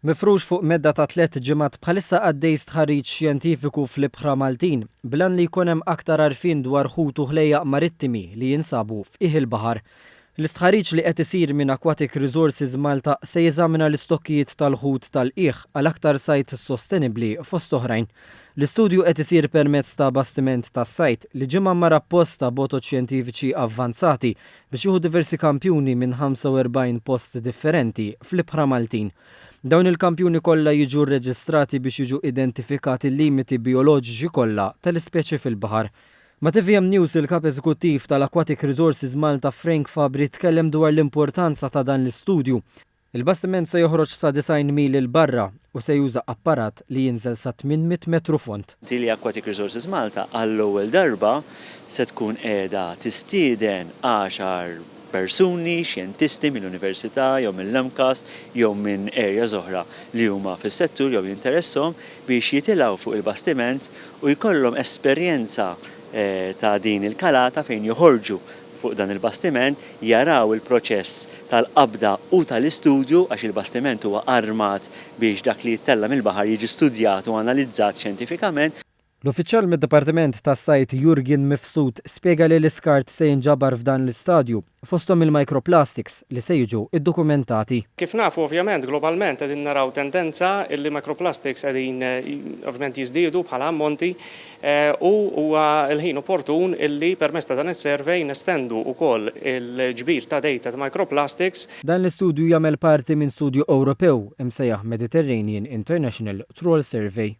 Mifrux fuq medda ta' 3 ġimgħat bħalissa għaddej stħarriġ xjentifiku fl-Ibħra Maltin blan li jkun hemm aktar għarfien dwar ħut u ħlejjaq marittimi li jinsabu f'qiegħ il-baħar. L-istħarriġ li qed isir minn Aquatic Resources Malta se jeżamina l-istokkijiet tal-ħut tal-qiegħ għal aktar sajt sostenibbli fost oħrajn. L-istudju qed isir permezz ta' bastiment tas-sajt li ġimgħa mar apposta botot xjentifiċi avvanzati biex jieħu diversi kampjuni minn 45 post differenti fl-Ibħra Maltin. Dawn il-kampjuni kollha jiġu rreġistrati biex jiġu identifikati l-limiti bioloġiċi kollha tal-ispeċi fil-baħar. Ma' TVM News il-kap eżekuttiv tal-Aquatic Resources Malta Frank Fabri tkellem dwar l-importanza ta' dan l-istudju. Il-bastiment se joħroġ sa 90 mil il barra u se juża apparat li jinżel sa 800 metru font. Dili Aquatic Resources Malta għall-ewwel darba se tkun qiegħda tistieden 10 persuni, xjentisti mill-Università jew mill-Lamkas jew minn areas oħra li huma fis-settur jew jintereshom biex jitilgħu fuq il-bastiment u jkollhom esperjenza ta' din il-kalata fejn joħorġu fuq dan il-bastiment, jaraw il-proċess tal-qabda u tal-istudju għax il-bastiment huwa armat biex dak li jittella mill-baħar jiġi studjat u analizzat xjentifikament. L-uffiċjal mid-Dipartiment tas-Sajt Jurgen Mifsud spjega li l-iskart se jinġabar f'dan l-istadju fosthom il-microplastics li se jiġu iddokumentati. Kif nafu ovvjament globalment qegħdin naraw tendenza illi microplastics qegħdin ovvjament jiżdiedu bħala ammonti u huwa l-ħin opportun illi permezz ta' dan is-survey nestendu wkoll il-ġbir ta' data ta' microplastics. Dan l-istudju jagħmel parti minn studju Ewropew imsejjaħ Mediterranean International Troll Survey.